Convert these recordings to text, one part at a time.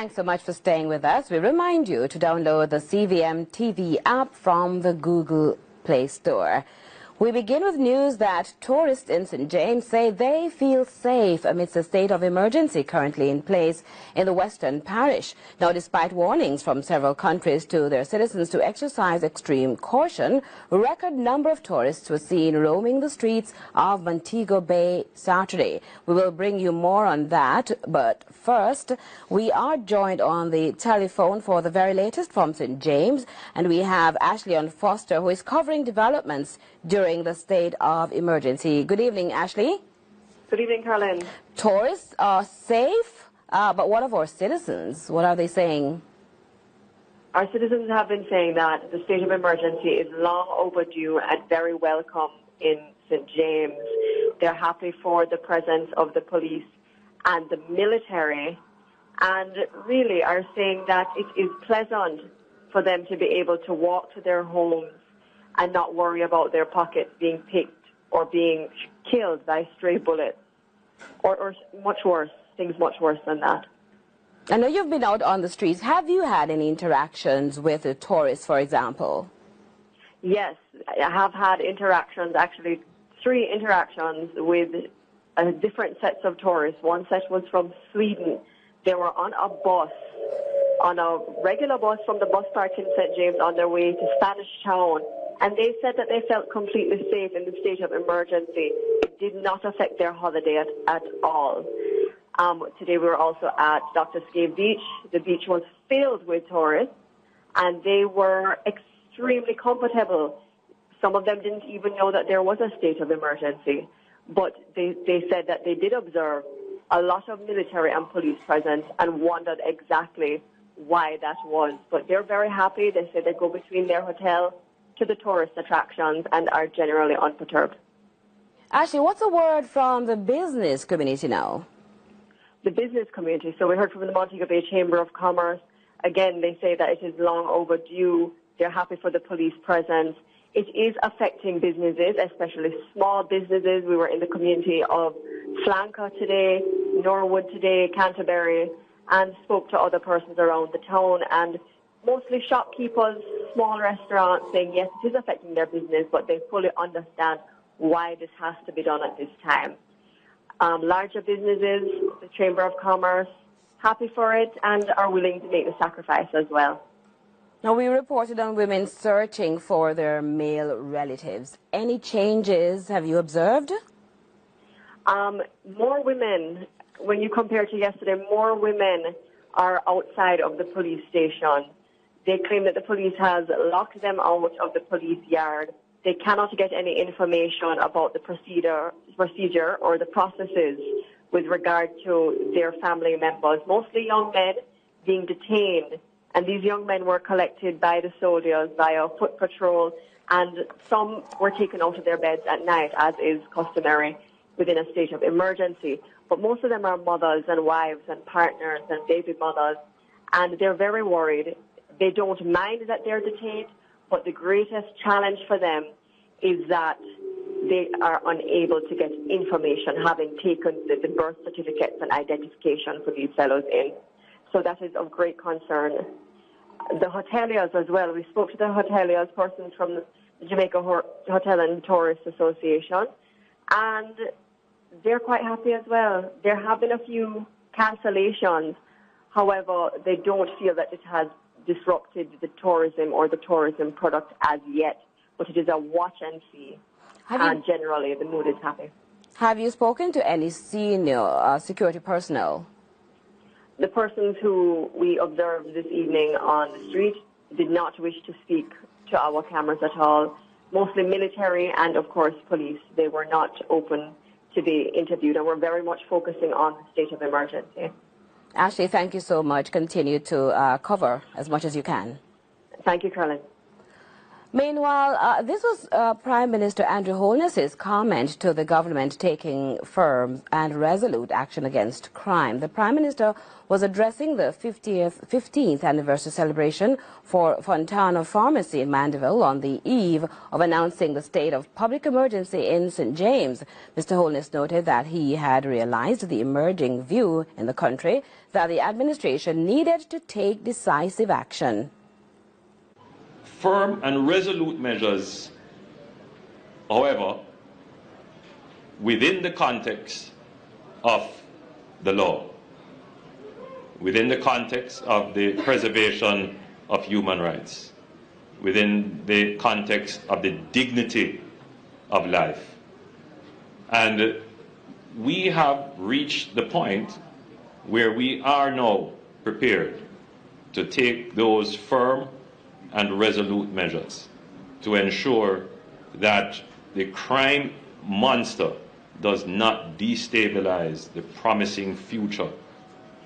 Thanks so much for staying with us. We remind you to download the CVM TV app from the Google Play Store. We begin with news that tourists in St. James say they feel safe amidst a state of emergency currently in place in the Western Parish. Now, despite warnings from several countries to their citizens to exercise extreme caution, a record number of tourists were seen roaming the streets of Montego Bay Saturday. We will bring you more on that, but first, we are joined on the telephone for the very latest from St. James, and we have Ashley Foster, who is covering developments during the state of emergency. Good evening, Ashley. Good evening, Caroline. Tourists are safe, but what of our citizens? What are they saying? Our citizens have been saying that the state of emergency is long overdue and very welcome in St. James. They're happy for the presence of the police and the military, and really are saying that it is pleasant for them to be able to walk to their homes and not worry about their pockets being picked or being killed by stray bullets, or much worse, things much worse than that. I know you've been out on the streets. Have you had any interactions with the tourists, for example? Yes, I have had interactions, actually 3 interactions with different sets of tourists. One set was from Sweden. They were on a bus, on a regular bus from the bus park in St. James on their way to Spanish Town. And they said that they felt completely safe in the state of emergency. It did not affect their holiday at all. Today we were also at Dr. Skave Beach. The beach was filled with tourists, and they were extremely comfortable. Some of them didn't even know that there was a state of emergency, but they said that they did observe a lot of military and police presence and wondered exactly why that was. But they're very happy. They say they go between their hotel to the tourist attractions and are generally unperturbed. Ashley, what's a word from the business community now? The business community. So we heard from the Montego Bay Chamber of Commerce. Again, they say that it is long overdue. They're happy for the police presence. It is affecting businesses, especially small businesses. We were in the community of Flanker today, Norwood today, Canterbury, and spoke to other persons around the town, and mostly shopkeepers, small restaurants, saying yes, it is affecting their business, but they fully understand why this has to be done at this time. Larger businesses, the Chamber of Commerce, happy for it and are willing to make the sacrifice as well. Now, we reported on women searching for their male relatives. Any changes have you observed? More women, when you compare to yesterday, more women are outside of the police station. They claim that the police has locked them out of the police yard. They cannot get any information about the procedure or the processes with regard to their family members, mostly young men being detained. And these young men were collected by the soldiers via foot patrol, and some were taken out of their beds at night, as is customary within a state of emergency. But most of them are mothers and wives and partners and baby mothers, and they're very worried. They don't mind that they're detained, but the greatest challenge for them is that they are unable to get information, having taken the birth certificates and identification for these fellows in. So that is of great concern. The hoteliers as well. We spoke to the hoteliers, persons from the Jamaica Hotel and Tourist Association, and they're quite happy as well. There have been a few cancellations. However, they don't feel that it has disrupted the tourism or the tourism product as yet, but it is a watch and see, and generally the mood is happy. Have you spoken to any senior security personnel? The persons who we observed this evening on the street did not wish to speak to our cameras at all, mostly military and, of course, police. They were not open to be interviewed, and we're very much focusing on the state of emergency. Ashley, thank you so much. Continue to cover as much as you can. Thank you, Caroline. Meanwhile, this was Prime Minister Andrew Holness's comment to the government taking firm and resolute action against crime. The Prime Minister was addressing the 15th anniversary celebration for Fontana Pharmacy in Mandeville on the eve of announcing the state of public emergency in St. James. Mr. Holness noted that he had realized the emerging view in the country that the administration needed to take decisive action. Firm and resolute measures, however, within the context of the law, within the context of the preservation of human rights, within the context of the dignity of life. And we have reached the point where we are now prepared to take those firm and resolute measures to ensure that the crime monster does not destabilize the promising future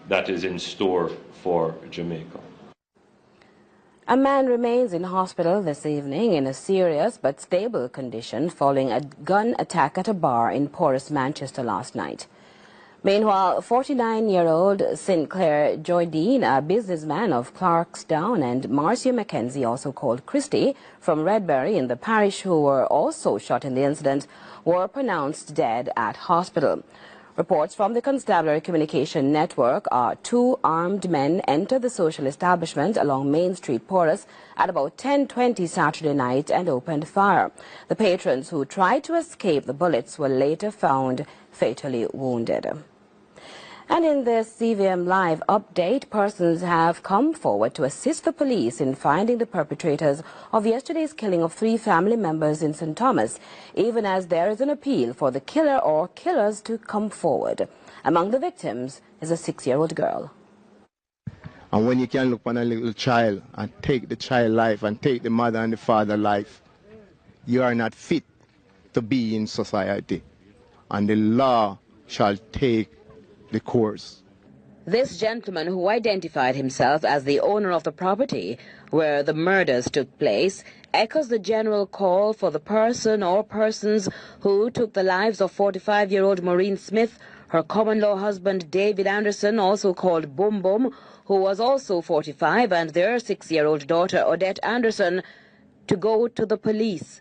that is in store for Jamaica. A man remains in hospital this evening in a serious but stable condition following a gun attack at a bar in porous Manchester last night. Meanwhile, 49-year-old Sinclair Joydeen, a businessman of Clarkstown, and Marcia Mackenzie, also called Christie, from Redbury in the parish, who were also shot in the incident, were pronounced dead at hospital. Reports from the Constabulary Communication Network are 2 armed men entered the social establishment along Main Street, Porus, at about 10:20 Saturday night and opened fire. The patrons who tried to escape the bullets were later found fatally wounded. And in this CVM Live update, persons have come forward to assist the police in finding the perpetrators of yesterday's killing of 3 family members in St. Thomas, even as there is an appeal for the killer or killers to come forward. Among the victims is a 6-year-old girl. And when you can look on a little child and take the child life and take the mother and the father life, you are not fit to be in society. And the law shall take the course. This gentleman, who identified himself as the owner of the property where the murders took place, echoes the general call for the person or persons who took the lives of 45-year-old Maureen Smith, her common-law husband David Anderson, also called Boom Boom, who was also 45, and their 6-year-old daughter Odette Anderson, to go to the police.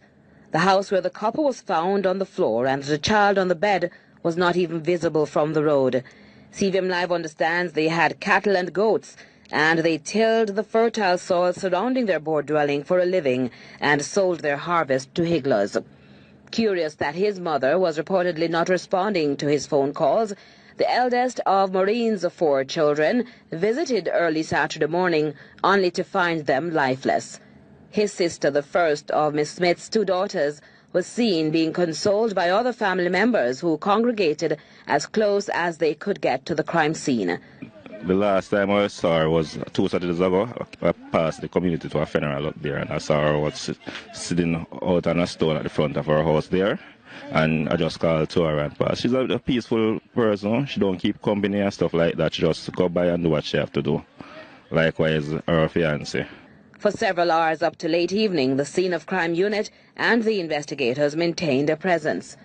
The house where the couple was found on the floor and the child on the bed was not even visible from the road. CVM Live understands they had cattle and goats, and they tilled the fertile soil surrounding their board dwelling for a living and sold their harvest to higglers. Curious that his mother was reportedly not responding to his phone calls, the eldest of Maureen's 4 children visited early Saturday morning only to find them lifeless. His sister, the first of Miss Smith's 2 daughters, was seen being consoled by other family members who congregated as close as they could get to the crime scene. The last time I saw her was 2 Saturdays ago. I passed the community to a funeral up there, and I saw her was sitting out on a stone at the front of her house there. And I just called to her and passed. She's a peaceful person. She don't keep company and stuff like that. She just go by and do what she have to do. Likewise, her fiancé. For several hours up to late evening, the scene of crime unit and the investigators maintained a presence.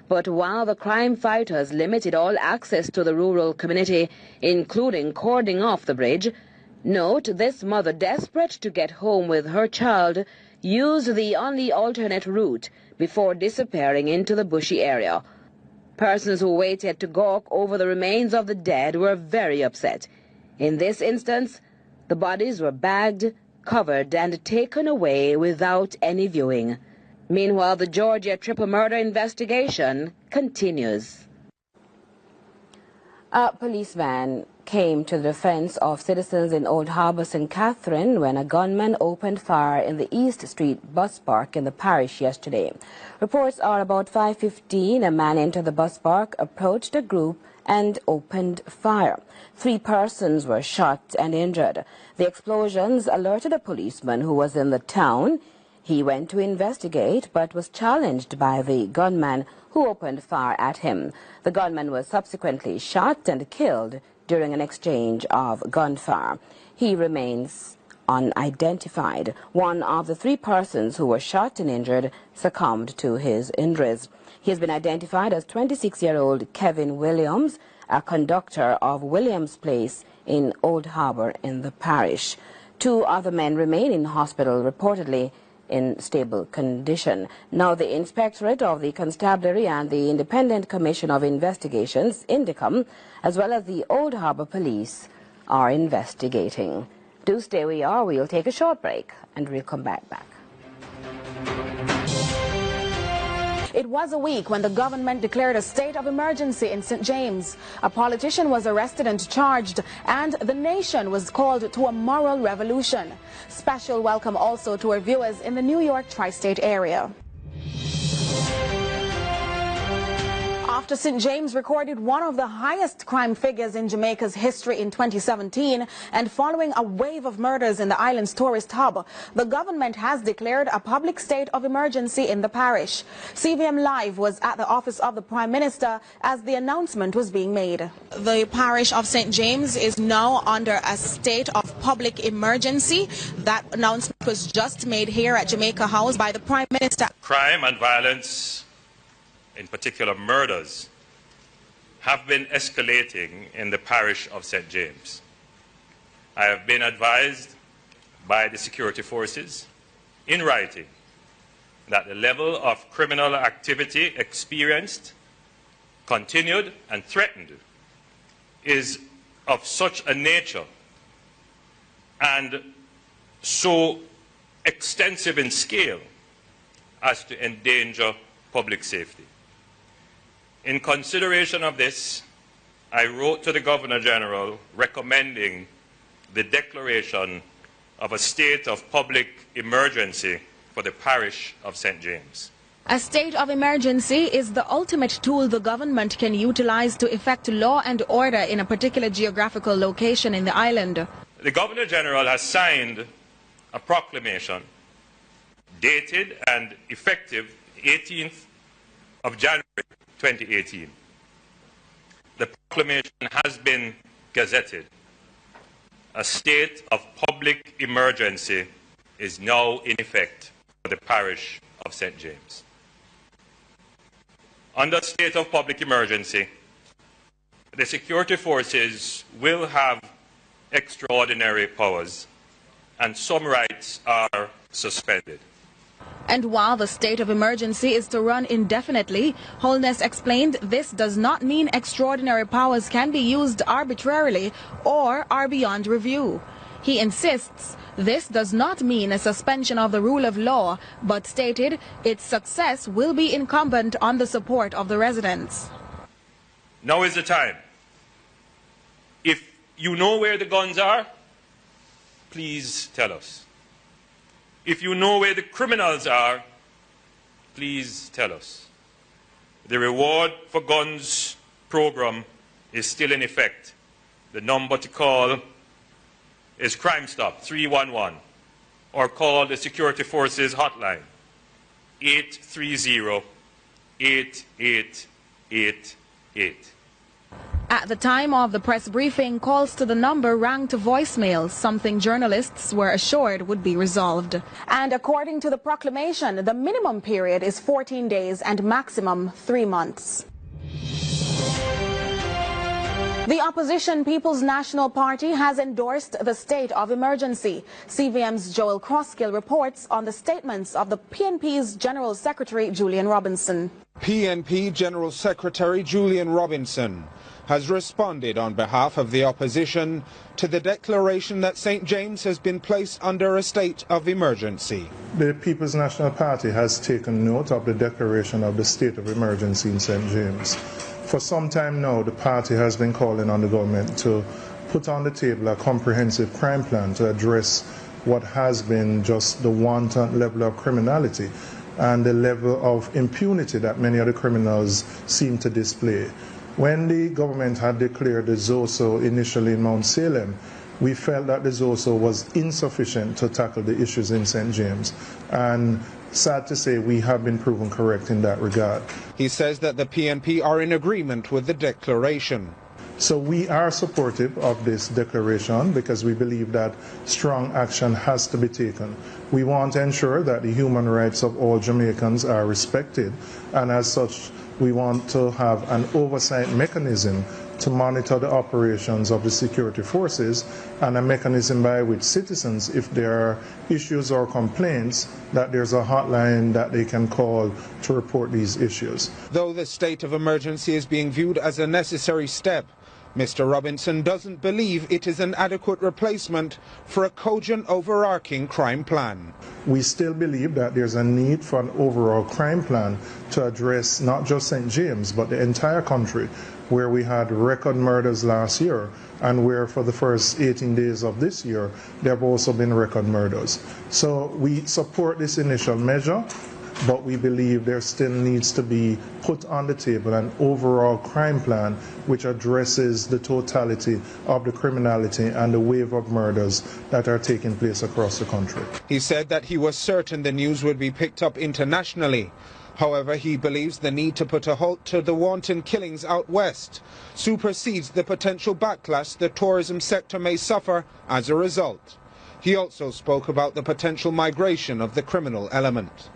But while the crime fighters limited all access to the rural community, including cordoning off the bridge, note this mother, desperate to get home with her child, used the only alternate route before disappearing into the bushy area. Persons who waited to gawk over the remains of the dead were very upset. In this instance, the bodies were bagged, covered and taken away without any viewing. Meanwhile, the Georgia triple murder investigation continues. A policeman came to the defense of citizens in Old Harbour, St. Catherine, when a gunman opened fire in the East Street bus park in the parish yesterday. Reports are about 5:15, a man entered the bus park, approached a group and opened fire. 3 persons were shot and injured. The explosions alerted a policeman who was in the town. He went to investigate but was challenged by the gunman, who opened fire at him. The gunman was subsequently shot and killed during an exchange of gunfire. He remains unidentified. One of the 3 persons who were shot and injured succumbed to his injuries. He has been identified as 26-year-old Kevin Williams, a conductor of Williams Place in Old Harbour in the parish. 2 other men remain in hospital, reportedly in stable condition. Now, the Inspectorate of the Constabulary and the Independent Commission of Investigations, INDICOM, as well as the Old Harbour Police, are investigating. Do stay where you are. We'll take a short break and we'll come back. It was a week when the government declared a state of emergency in St. James. A politician was arrested and charged, and the nation was called to a moral revolution. Special welcome also to our viewers in the New York tri-state area. After St. James recorded one of the highest crime figures in Jamaica's history in 2017, and following a wave of murders in the island's tourist hub, the government has declared a public state of emergency in the parish. CVM Live was at the office of the Prime Minister as the announcement was being made. The parish of St. James is now under a state of public emergency. That announcement was just made here at Jamaica House by the Prime Minister. Crime and violence, in particular murders, have been escalating in the parish of St. James. I have been advised by the security forces in writing that the level of criminal activity experienced, continued and threatened is of such a nature and so extensive in scale as to endanger public safety. In consideration of this, I wrote to the Governor General recommending the declaration of a state of public emergency for the parish of St. James. A state of emergency is the ultimate tool the government can utilize to effect law and order in a particular geographical location in the island. The Governor General has signed a proclamation dated and effective 18th of January 2018. The proclamation has been gazetted. A state of public emergency is now in effect for the parish of St. James. Under state of public emergency, the security forces will have extraordinary powers and some rights are suspended. And while the state of emergency is to run indefinitely, Holness explained this does not mean extraordinary powers can be used arbitrarily or are beyond review. He insists this does not mean a suspension of the rule of law, but stated its success will be incumbent on the support of the residents. Now is the time. If you know where the guns are, please tell us. If you know where the criminals are, please tell us. The reward for guns program is still in effect. The number to call is Crime Stop 311, or call the Security Forces hotline 830-8888. At the time of the press briefing, calls to the number rang to voicemail, something journalists were assured would be resolved. And according to the proclamation, the minimum period is 14 days and maximum 3 months. The opposition People's National Party has endorsed the state of emergency. CVM's Joel Crosskill reports on the statements of the PNP's General Secretary Julian Robinson. PNP General Secretary Julian Robinson has responded on behalf of the opposition to the declaration that St. James has been placed under a state of emergency. The People's National Party has taken note of the declaration of the state of emergency in St. James. For some time now, the party has been calling on the government to put on the table a comprehensive crime plan to address what has been just the wanton level of criminality and the level of impunity that many of the criminals seem to display. When the government had declared the ZOSO initially in Mount Salem, we felt that the ZOSO was insufficient to tackle the issues in St. James. And sad to say, we have been proven correct in that regard. He says that the PNP are in agreement with the declaration. So we are supportive of this declaration because we believe that strong action has to be taken. We want to ensure that the human rights of all Jamaicans are respected, and as such, we want to have an oversight mechanism to monitor the operations of the security forces, and a mechanism by which citizens, if there are issues or complaints, that there's a hotline that they can call to report these issues. Though the state of emergency is being viewed as a necessary step, Mr. Robinson doesn't believe it is an adequate replacement for a cogent overarching crime plan. We still believe that there's a need for an overall crime plan to address not just St. James but the entire country, where we had record murders last year and where for the first 18 days of this year there have also been record murders. So we support this initial measure, but we believe there still needs to be put on the table an overall crime plan which addresses the totality of the criminality and the wave of murders that are taking place across the country. He said that he was certain the news would be picked up internationally. However, he believes the need to put a halt to the wanton killings out west supersedes the potential backlash the tourism sector may suffer as a result. He also spoke about the potential migration of the criminal element.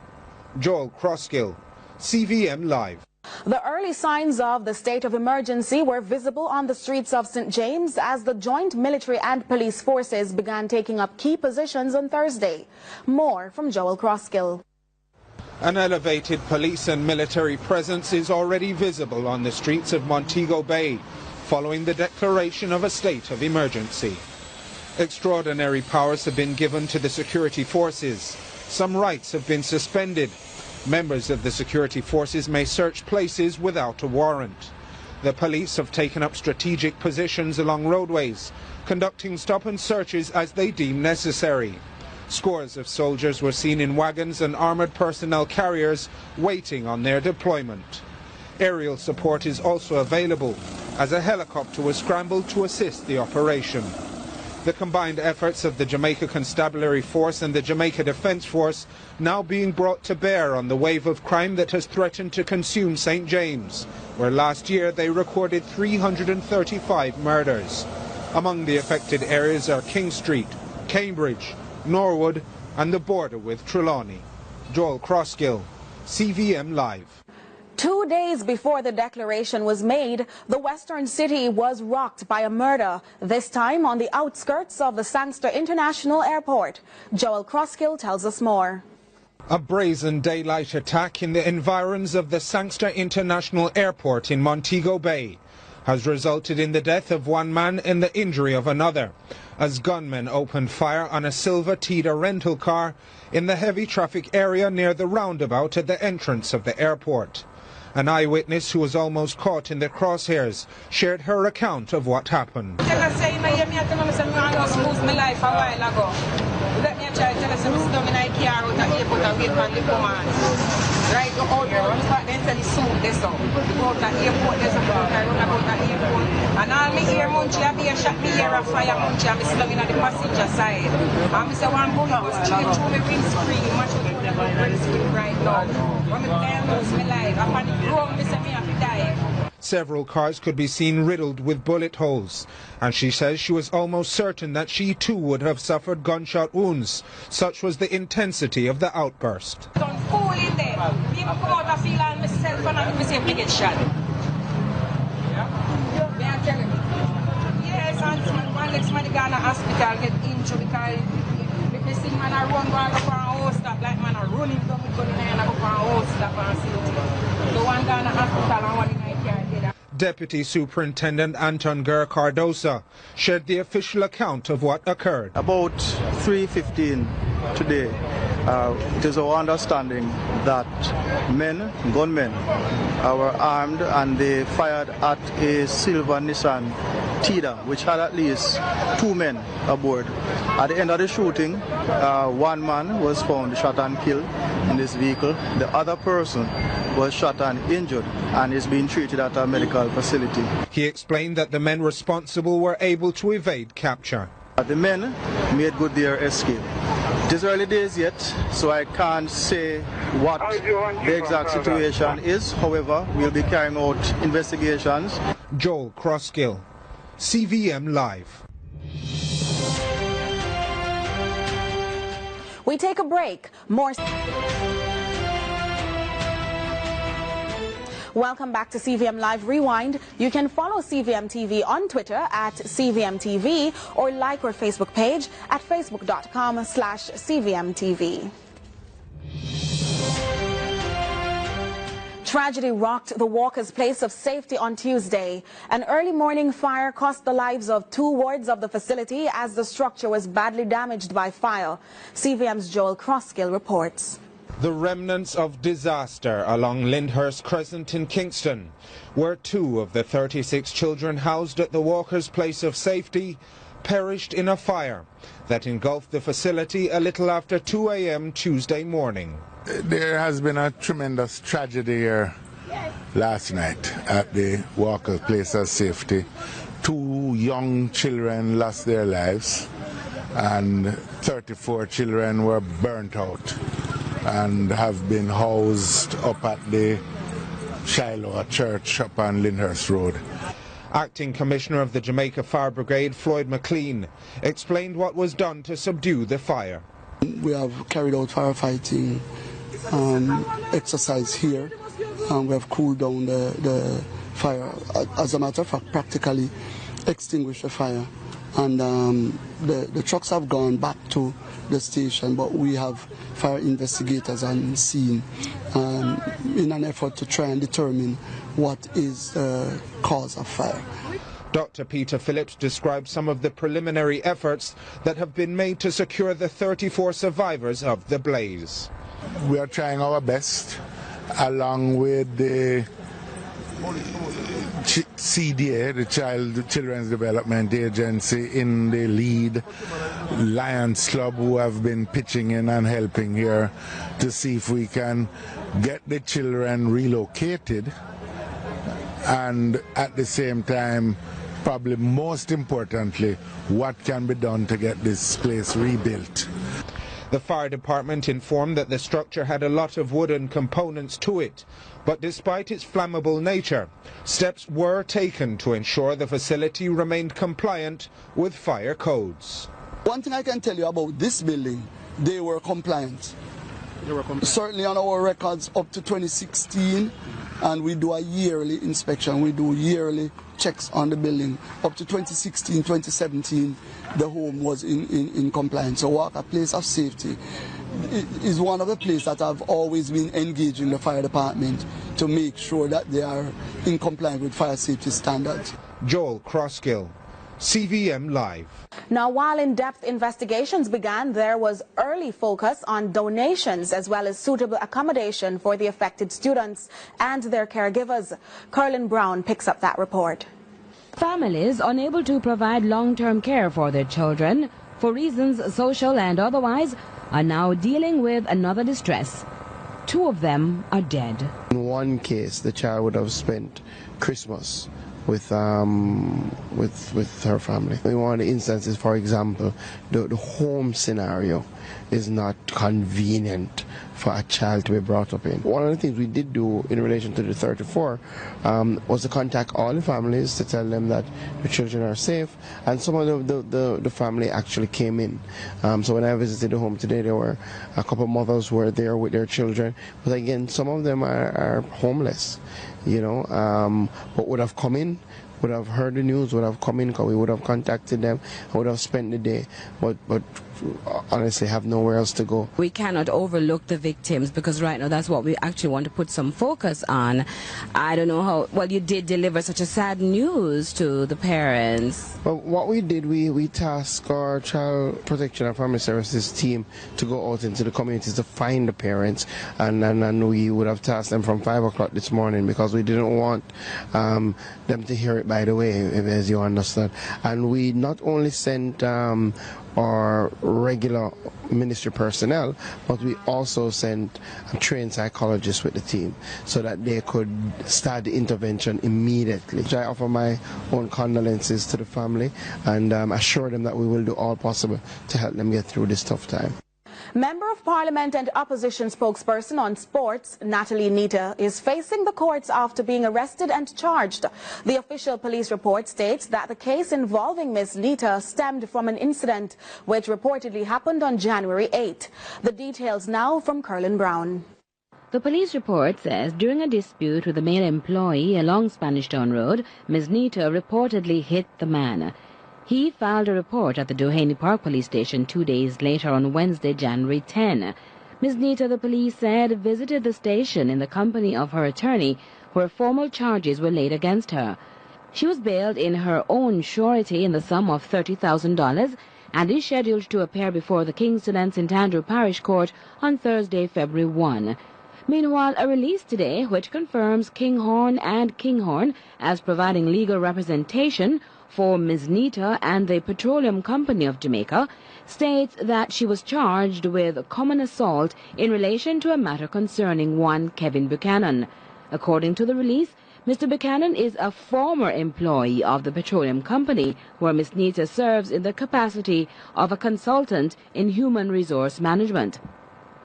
Joel Crosskill, CVM Live. The early signs of the state of emergency were visible on the streets of St. James as the joint military and police forces began taking up key positions on Thursday. More from Joel Crosskill. An elevated police and military presence is already visible on the streets of Montego Bay following the declaration of a state of emergency. Extraordinary powers have been given to the security forces. Some rights have been suspended. Members of the security forces may search places without a warrant. The police have taken up strategic positions along roadways, conducting stop and searches as they deem necessary. Scores of soldiers were seen in wagons and armored personnel carriers waiting on their deployment. Aerial support is also available as a helicopter was scrambled to assist the operation. The combined efforts of the Jamaica Constabulary Force and the Jamaica Defence Force now being brought to bear on the wave of crime that has threatened to consume St. James, where last year they recorded 335 murders. Among the affected areas are King Street, Cambridge, Norwood and the border with Trelawney. Joel Crosskill, CVM Live. 2 days before the declaration was made, the western city was rocked by a murder, this time on the outskirts of the Sangster International Airport. Joel Crosskill tells us more. A brazen daylight attack in the environs of the Sangster International Airport in Montego Bay has resulted in the death of one man and the injury of another, as gunmen opened fire on a silver Tida rental car in the heavy traffic area near the roundabout at the entrance of the airport. An eyewitness who was almost caught in the crosshairs shared her account of what happened. Several cars could be seen riddled with bullet holes, and she says she was almost certain that she too would have suffered gunshot wounds. Such was the intensity of the outburst. Deputy Superintendent Anton Ger Cardosa shared the official account of what occurred. About 3:15 today, it is our understanding that gunmen, were armed and they fired at a silver Nissan Tida, which had at least 2 men aboard. At the end of the shooting, one man was found shot and killed in this vehicle. The other person was shot and injured and is being treated at a medical facility. He explained that the men responsible were able to evade capture. The men made good their escape. It is early days yet, so I can't say what the exact situation is. However, we'll be carrying out investigations. Joel Crosskill, CVM Live. We take a break. More. Welcome back to CVM Live Rewind. You can follow CVM TV on Twitter at CVM TV or like our Facebook page at facebook.com/CVM-TV. Tragedy rocked the Walker's Place of Safety on Tuesday. An early morning fire cost the lives of 2 wards of the facility as the structure was badly damaged by fire. CVM's Joel Crosskill reports. The remnants of disaster along Lyndhurst Crescent in Kingston, where 2 of the 36 children housed at the Walker's Place of Safety perished in a fire that engulfed the facility a little after 2 a.m. Tuesday morning. There has been a tremendous tragedy here last night at the Walker's Place of Safety. 2 young children lost their lives and 34 children were burnt out and have been housed up at the Shiloh Church up on Lyndhurst Road. Acting Commissioner of the Jamaica Fire Brigade, Floyd McLean, explained what was done to subdue the fire. We have carried out firefighting exercise here, and we have cooled down the fire. As a matter of fact, practically extinguished the fire. And the trucks have gone back to the station, but we have fire investigators on scene in an effort to try and determine what is the cause of fire. Dr. Peter Phillips described some of the preliminary efforts that have been made to secure the 34 survivors of the blaze. We are trying our best, along with the CDA, the Children's Development Agency, in the lead, Lions Club, who have been pitching in and helping here to see if we can get the children relocated, and at the same time, probably most importantly, what can be done to get this place rebuilt. The fire department informed that the structure had a lot of wooden components to it, but despite its flammable nature, steps were taken to ensure the facility remained compliant with fire codes. One thing I can tell you about this building, they were compliant. Certainly on our records up to 2016, and we do a yearly inspection, we do yearly checks on the building. Up to 2016, 2017, the home was in compliance. So Walker Place of Safety is one of the places that have always been engaging the fire department to make sure that they are in compliance with fire safety standards. Joel Crosskill, CVM Live. Now, while in-depth investigations began, there was early focus on donations as well as suitable accommodation for the affected students and their caregivers. Curlin Brown picks up that report. Families unable to provide long-term care for their children, for reasons social and otherwise, are now dealing with another distress. 2 of them are dead. In one case, the child would have spent Christmas with her family. In one of the instances, for example, the home scenario is not convenient for a child to be brought up in. One of the things we did do in relation to the 34 was to contact all the families to tell them that the children are safe, and some of the family actually came in. So when I visited the home today, there were a couple of mothers who were there with their children, but again, some of them are homeless, you know, but would have come in, would have heard the news, would have come in, because we would have contacted them, would have spent the day, but honestly have nowhere else to go. We cannot overlook the victims, because right now that's what we actually want to put some focus on. I don't know how, well, you did deliver such a sad news to the parents. Well, what we did, we tasked our Child Protection and Family Services team to go out into the communities to find the parents, and we would have tasked them from 5 o'clock this morning, because we didn't want them to hear it by the way, as you understand. And we not only sent our regular ministry personnel, but we also sent a trained psychologist with the team so that they could start the intervention immediately. I offer my own condolences to the family and assure them that we will do all possible to help them get through this tough time. Member of Parliament and opposition spokesperson on sports, Natalie Nita, is facing the courts after being arrested and charged. The official police report states that the case involving Ms. Nita stemmed from an incident which reportedly happened on January 8. The details now from Curlin Brown. The police report says during a dispute with a male employee along Spanish Town Road, Ms. Nita reportedly hit the man. He filed a report at the Doheny Park police station 2 days later on Wednesday, January 10. Ms. Nita, the police said, visited the station in the company of her attorney, where formal charges were laid against her. She was bailed in her own surety in the sum of $30,000 and is scheduled to appear before the Kingston and St. Andrew Parish Court on Thursday, February 1. Meanwhile, a release today which confirms Kinghorn and Kinghorn as providing legal representation for Ms. Nita and the Petroleum Company of Jamaica states that she was charged with common assault in relation to a matter concerning one Kevin Buchanan. According to the release, Mr. Buchanan is a former employee of the Petroleum Company, where Ms. Nita serves in the capacity of a consultant in human resource management.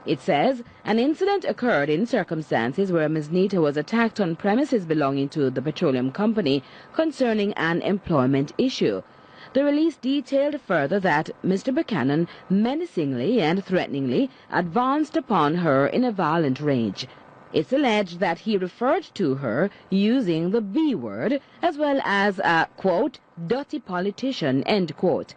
It says an incident occurred in circumstances where Ms. Nita was attacked on premises belonging to the Petroleum Company concerning an employment issue. The release detailed further that Mr. Buchanan menacingly and threateningly advanced upon her in a violent rage. It's alleged that he referred to her using the B word as well as a, quote, dirty politician, end quote.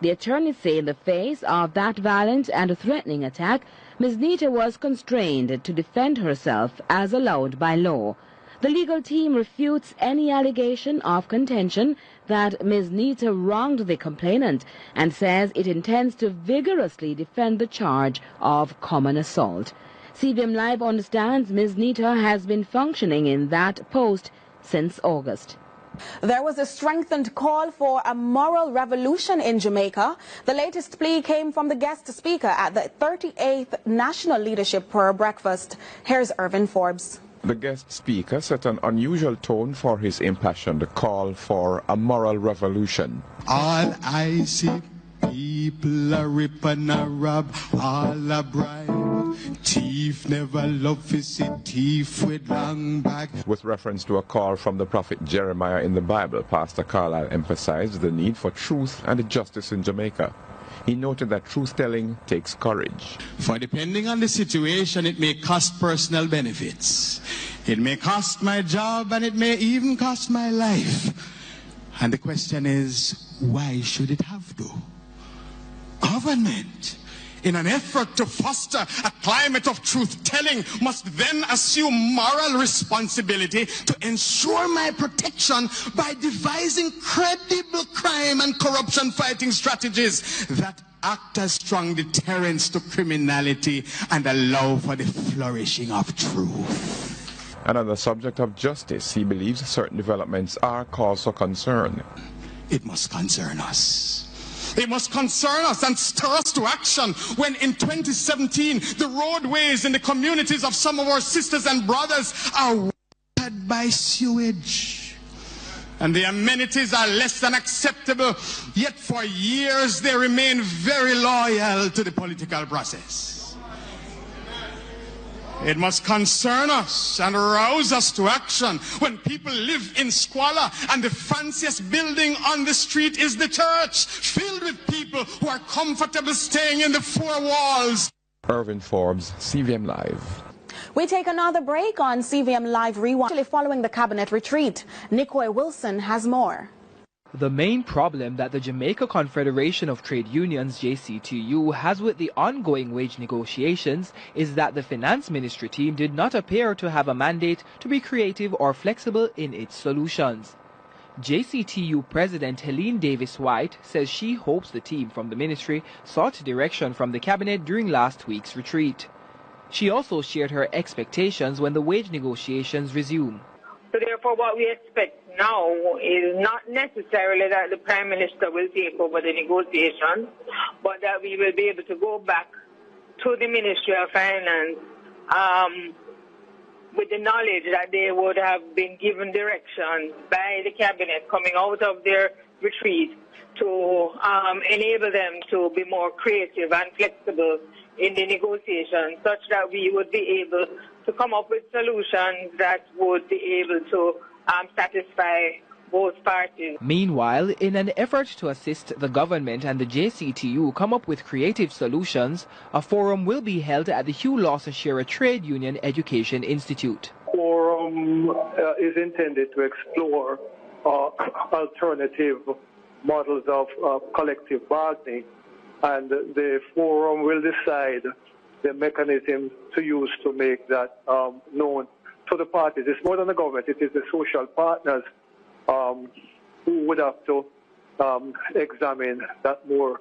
The attorneys say in the face of that violent and threatening attack, Ms. Nita was constrained to defend herself as allowed by law. The legal team refutes any allegation of contention that Ms. Nita wronged the complainant and says it intends to vigorously defend the charge of common assault. CVM Live understands Ms. Nita has been functioning in that post since August. There was a strengthened call for a moral revolution in Jamaica. The latest plea came from the guest speaker at the 38th National Leadership Prayer Breakfast. Here's Irvin Forbes. The guest speaker set an unusual tone for his impassioned call for a moral revolution. All I see people a rip and a rob, all a bribe. Thief never love to see thief with long back. With reference to a call from the prophet Jeremiah in the Bible, Pastor Carlisle emphasized the need for truth and justice in Jamaica. He noted that truth-telling takes courage. For depending on the situation, it may cost personal benefits. It may cost my job, and it may even cost my life. And the question is, why should it have to? Government, in an effort to foster a climate of truth-telling, must then assume moral responsibility to ensure my protection by devising credible crime and corruption-fighting strategies that act as strong deterrents to criminality and allow for the flourishing of truth. And on the subject of justice, he believes certain developments are cause for concern. It must concern us. It must concern us and stir us to action when in 2017 the roadways in the communities of some of our sisters and brothers are watered by sewage. And the amenities are less than acceptable, yet for years they remain very loyal to the political process. It must concern us and rouse us to action when people live in squalor and the fanciest building on the street is the church, filled with people who are comfortable staying in the four walls. Irvin Forbes, CVM Live. We take another break on CVM Live Rewind. Following the cabinet retreat, Nicoy Wilson has more. The main problem that the Jamaica Confederation of Trade Unions, JCTU, has with the ongoing wage negotiations is that the Finance Ministry team did not appear to have a mandate to be creative or flexible in its solutions. JCTU President Helene Davis-White says she hopes the team from the ministry sought direction from the cabinet during last week's retreat. She also shared her expectations when the wage negotiations resume. So therefore what we expect now is not necessarily that the Prime Minister will take over the negotiations, but that we will be able to go back to the Ministry of Finance with the knowledge that they would have been given direction by the cabinet coming out of their retreat to enable them to be more creative and flexible in the negotiations, such that we would be able to come up with solutions that would be able to satisfy both parties. Meanwhile, in an effort to assist the government and the JCTU come up with creative solutions, a forum will be held at the Hugh Lawson Trade Union Education Institute. Forum is intended to explore alternative models of collective bargaining, and the forum will decide the mechanism to use to make that known to the parties. It's more than the government, it is the social partners who would have to examine that more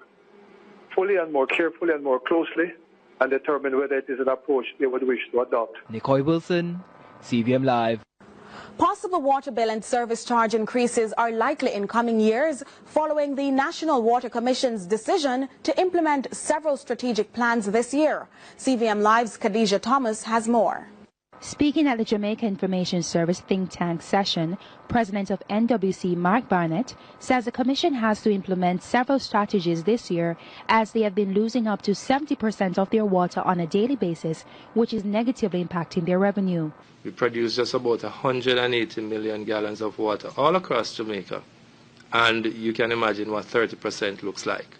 fully and more carefully and more closely and determine whether it is an approach they would wish to adopt. Nicoy Wilson, CVM Live. Possible water bill and service charge increases are likely in coming years following the National Water Commission's decision to implement several strategic plans this year. CVM Live's Khadija Thomas has more. Speaking at the Jamaica Information Service think tank session, President of NWC Mark Barnett says the Commission has to implement several strategies this year as they have been losing up to 70% of their water on a daily basis, which is negatively impacting their revenue. We produce just about 180 million gallons of water all across Jamaica, and you can imagine what 30% looks like.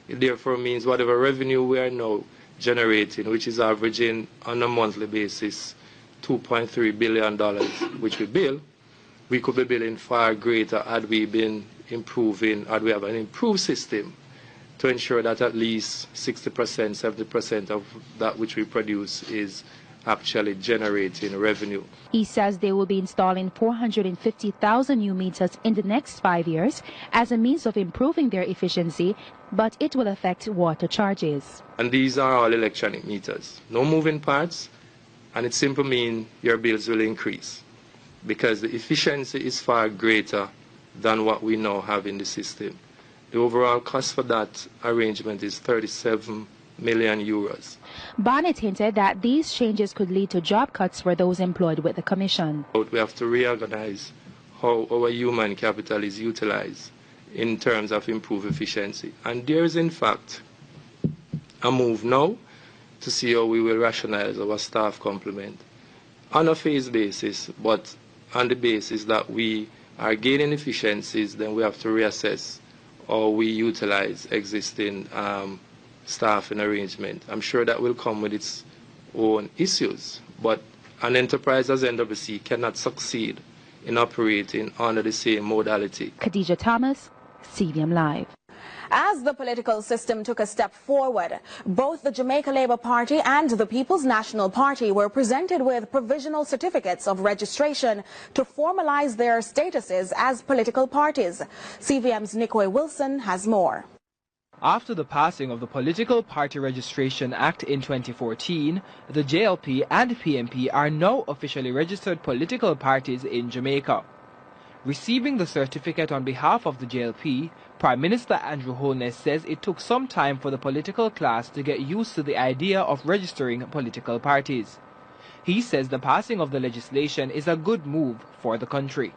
It therefore means whatever revenue we are now generating, which is averaging on a monthly basis $2.3 billion, which we bill, we could be billing far greater had we been improving, had we have an improved system to ensure that at least 60%, 70% of that which we produce is actually generating revenue. He says they will be installing 450,000 new meters in the next 5 years as a means of improving their efficiency, but it will affect water charges. And these are all electronic meters, no moving parts, and it simply means your bills will increase because the efficiency is far greater than what we now have in the system. The overall cost for that arrangement is 37 million euros. Barnett hinted that these changes could lead to job cuts for those employed with the Commission. We have to reorganize how our human capital is utilized in terms of improved efficiency. And there is, in fact, a move now to see how we will rationalize our staff complement on a phase basis, but on the basis that we are gaining efficiencies, then we have to reassess how we utilize existing staffing arrangement. I'm sure that will come with its own issues, but an enterprise as NWC cannot succeed in operating under the same modality. Khadija Thomas, CVM Live. As the political system took a step forward, both the Jamaica Labour Party and the People's National Party were presented with provisional certificates of registration to formalize their statuses as political parties. CVM's Nicoy Wilson has more. After the passing of the Political Party Registration Act in 2014, the JLP and PNP are now officially registered political parties in Jamaica. Receiving the certificate on behalf of the JLP, Prime Minister Andrew Holness says it took some time for the political class to get used to the idea of registering political parties. He says the passing of the legislation is a good move for the country.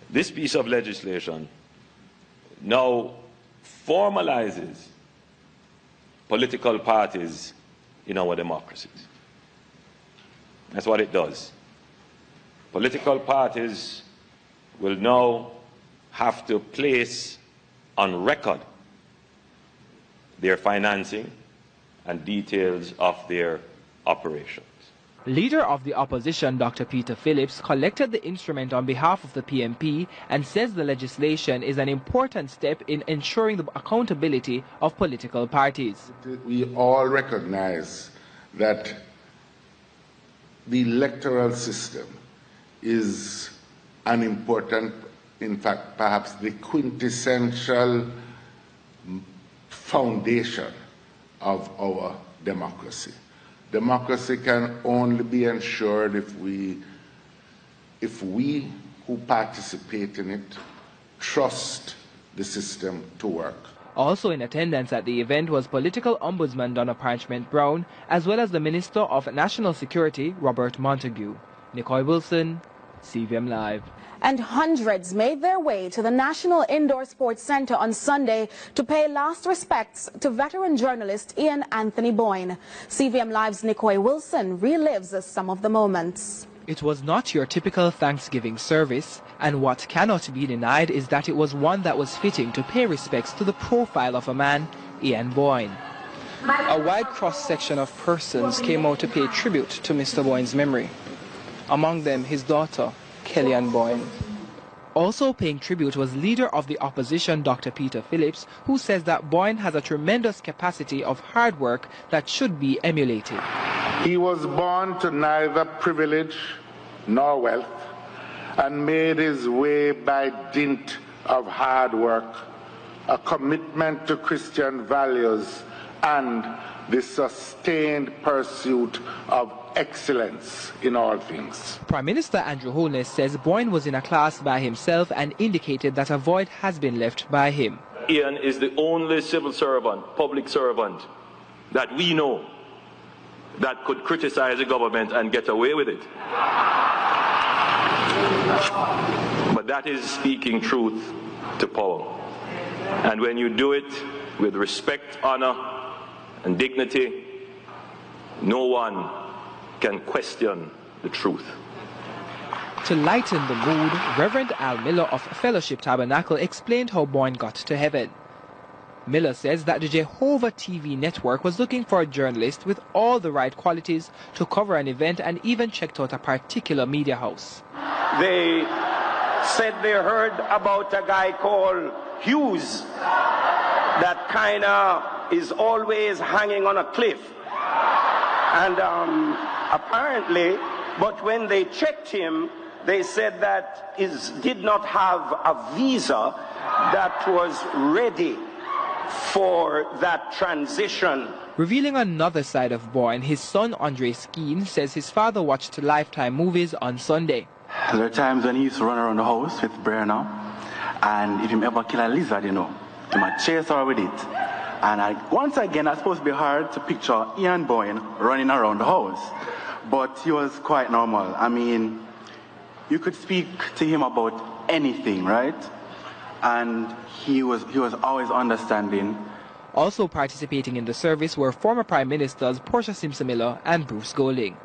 This piece of legislation now formalizes political parties in our democracies. That's what it does. Political parties will now have to place on record their financing and details of their operations. Leader of the opposition, Dr. Peter Phillips, collected the instrument on behalf of the PNP and says the legislation is an important step in ensuring the accountability of political parties. We all recognize that the electoral system is an important, in fact, perhaps the quintessential foundation of our democracy. Democracy can only be ensured if we who participate in it trust the system to work. Also in attendance at the event was Political Ombudsman Donna Parchment-Brown, as well as the Minister of National Security, Robert Montague. Nicole Wilson, CVM Live. And hundreds made their way to the National Indoor Sports Center on Sunday to pay last respects to veteran journalist Ian Anthony Boyne. CVM Live's Nicole Wilson relives some of the moments. It was not your typical Thanksgiving service, and what cannot be denied is that it was one that was fitting to pay respects to the profile of a man, Ian Boyne. A wide cross-section of persons came out to pay tribute to Mr. Boyne's memory. Among them, his daughter, Kellyanne Boyne. Also paying tribute was leader of the opposition, Dr. Peter Phillips, who says that Boyne has a tremendous capacity of hard work that should be emulated. He was born to neither privilege nor wealth and made his way by dint of hard work, a commitment to Christian values, and the sustained pursuit of excellence in all things. Prime Minister Andrew Holness says Boyne was in a class by himself and indicated that a void has been left by him. Ian is the only civil servant, public servant, that we know that could criticize the government and get away with it. But that is speaking truth to power. And when you do it with respect, honor, and dignity, no one can question the truth. To lighten the mood, Reverend Al Miller of Fellowship Tabernacle explained how Boyne got to heaven. Miller says that the Jehovah TV network was looking for a journalist with all the right qualities to cover an event and even checked out a particular media house. They said they heard about a guy called Hughes that kind of is always hanging on a cliff. And apparently, but when they checked him, they said that he did not have a visa that was ready for that transition. Revealing another side of Boyne, his son Andre Skeen says his father watched Lifetime movies on Sunday. There are times when he used to run around the house with Brenner, and if he ever kill a lizard, he might chase her with it. And once again, it's supposed to be hard to picture Ian Boyne running around the house. But he was quite normal. I mean, you could speak to him about anything, right? And he was always understanding. Also participating in the service were former Prime Ministers Portia Simpson-Miller and Bruce Golding.